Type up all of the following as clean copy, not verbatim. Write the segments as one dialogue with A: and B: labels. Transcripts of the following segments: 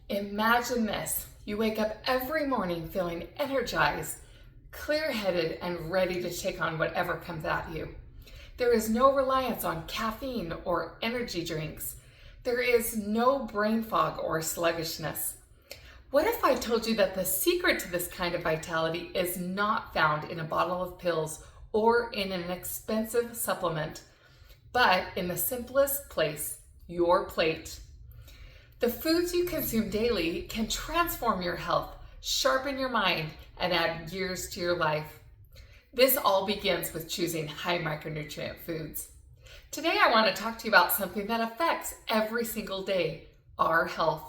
A: Imagine this. You wake up every morning feeling energized, clear-headed, and ready to take on whatever comes at you. There is no reliance on caffeine or energy drinks. There is no brain fog or sluggishness. What if I told you that the secret to this kind of vitality is not found in a bottle of pills or in an expensive supplement, but in the simplest place, your plate? The foods you consume daily can transform your health, sharpen your mind, and add years to your life. This all begins with choosing high micronutrient foods. Today I want to talk to you about something that affects every single day, our health.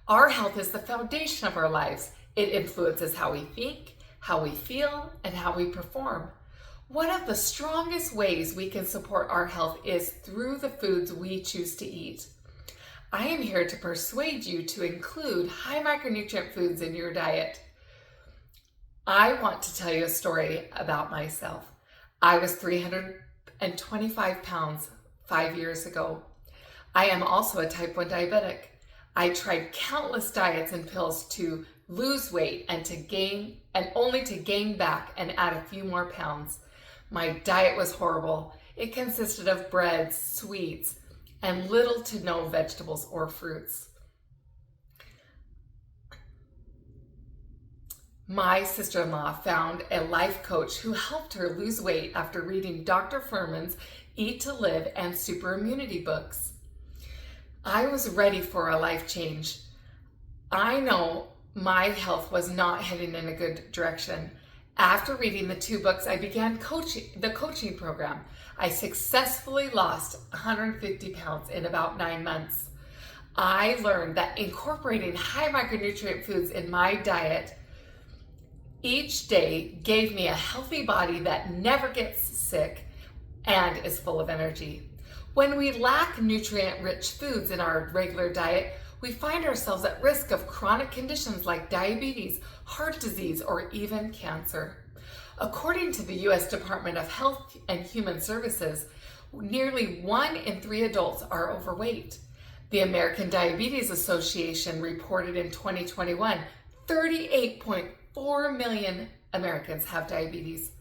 A: Our health is the foundation of our lives. It influences how we think, how we feel, and how we perform. One of the strongest ways we can support our health is through the foods we choose to eat. I am here to persuade you to include high micronutrient foods in your diet. I want to tell you a story about myself. I was 325 pounds 5 years ago. I am also a type 1 diabetic. I tried countless diets and pills to lose weight and only to gain back and add a few more pounds. My diet was horrible. It consisted of breads, sweets, and little to no vegetables or fruits. My sister-in-law found a life coach who helped her lose weight after reading Dr. Fuhrman's Eat to Live and Super Immunity books. I was ready for a life change. I know my health was not heading in a good direction. After reading the 2 books, I began the coaching program. I successfully lost 150 pounds in about 9 months. I learned that incorporating high micronutrient foods in my diet each day gave me a healthy body that never gets sick and is full of energy. When we lack nutrient-rich foods in our regular diet, we find ourselves at risk of chronic conditions like diabetes, heart disease, or even cancer. According to the U.S. Department of Health and Human Services, nearly 1 in 3 adults are overweight. The American Diabetes Association reported in 2021, 38.4 million Americans have diabetes.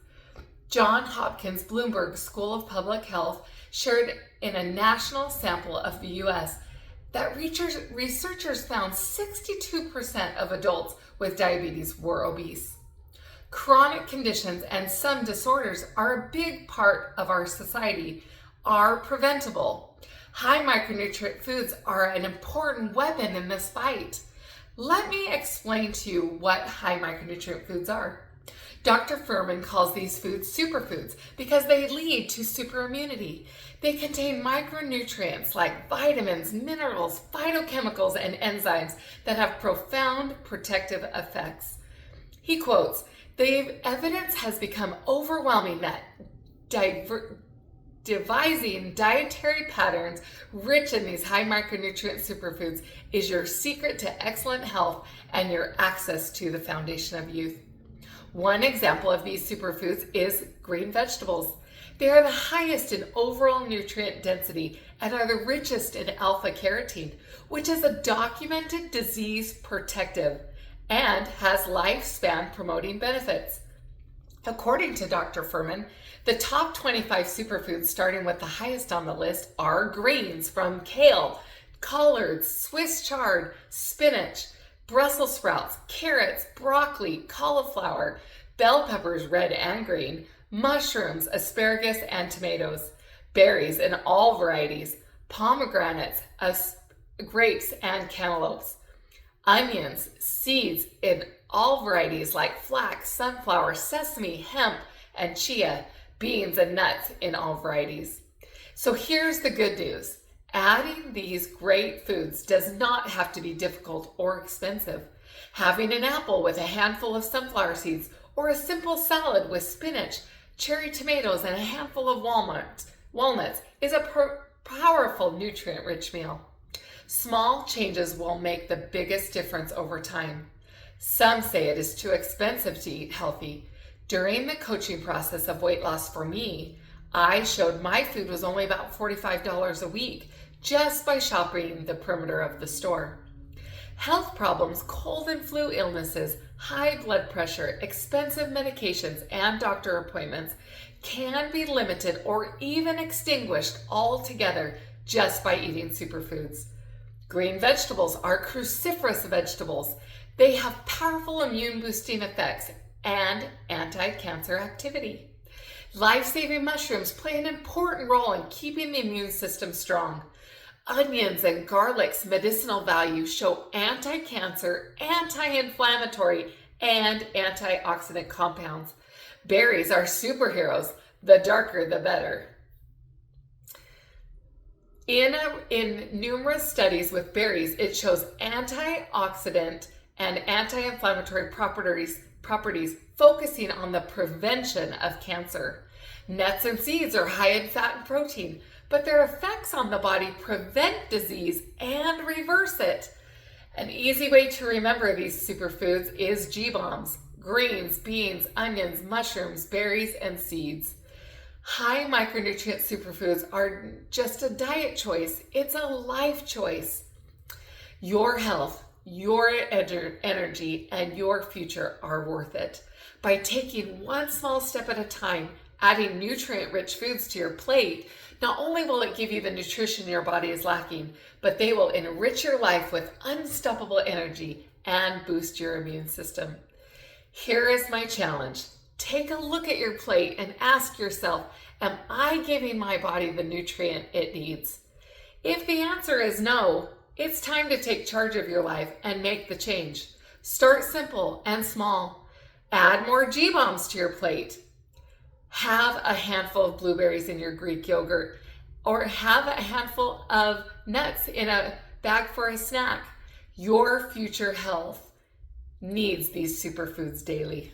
A: Johns Hopkins Bloomberg School of Public Health shared in a national sample of the U.S. that researchers found 62% of adults with diabetes were obese. Chronic conditions and some disorders are a big part of our society, are preventable. High micronutrient foods are an important weapon in this fight. Let me explain to you what high micronutrient foods are. Dr. Fuhrman calls these foods superfoods because they lead to superimmunity. They contain micronutrients like vitamins, minerals, phytochemicals, and enzymes that have profound protective effects. He quotes, "The evidence has become overwhelming that devising dietary patterns rich in these high micronutrient superfoods is your secret to excellent health and your access to the foundation of youth." One example of these superfoods is green vegetables. They are the highest in overall nutrient density and are the richest in alpha carotene, which is a documented disease protective and has lifespan promoting benefits. According to Dr. Fuhrman, the top 25 superfoods, starting with the highest on the list, are greens from kale, collards, Swiss chard, spinach, Brussels sprouts, carrots, broccoli, cauliflower, bell peppers, red and green, mushrooms, asparagus, and tomatoes, berries in all varieties, pomegranates, grapes, and cantaloupes, onions, seeds in all varieties like flax, sunflower, sesame, hemp, and chia, beans and nuts in all varieties. So here's the good news. Adding these great foods does not have to be difficult or expensive. Having an apple with a handful of sunflower seeds or a simple salad with spinach, cherry tomatoes, and a handful of walnuts is a powerful nutrient-rich meal. Small changes will make the biggest difference over time. Some say it is too expensive to eat healthy. During the coaching process of weight loss for me, I showed my food was only about $45 a week just by shopping the perimeter of the store. Health problems, cold and flu illnesses, high blood pressure, expensive medications, and doctor appointments can be limited or even extinguished altogether just by eating superfoods. Green vegetables are cruciferous vegetables. They have powerful immune boosting effects and anti-cancer activity. Life-saving mushrooms play an important role in keeping the immune system strong. Onions and garlic's medicinal value show anti-cancer, anti-inflammatory, and antioxidant compounds. Berries are superheroes. The darker, the better. In numerous studies with berries, it shows antioxidant and anti-inflammatory properties focusing on the prevention of cancer. Nuts and seeds are high in fat and protein, but their effects on the body prevent disease and reverse it. An easy way to remember these superfoods is G-bombs: greens, beans, onions, mushrooms, berries, and seeds. High micronutrient superfoods are just a diet choice. It's a life choice. Your health, your energy, and your future are worth it. By taking one small step at a time, adding nutrient-rich foods to your plate, not only will it give you the nutrition your body is lacking, but they will enrich your life with unstoppable energy and boost your immune system. Here is my challenge. Take a look at your plate and ask yourself, am I giving my body the nutrient it needs? If the answer is no, it's time to take charge of your life and make the change. Start simple and small. Add more G-bombs to your plate. Have a handful of blueberries in your Greek yogurt, or have a handful of nuts in a bag for a snack. Your future health needs these superfoods daily.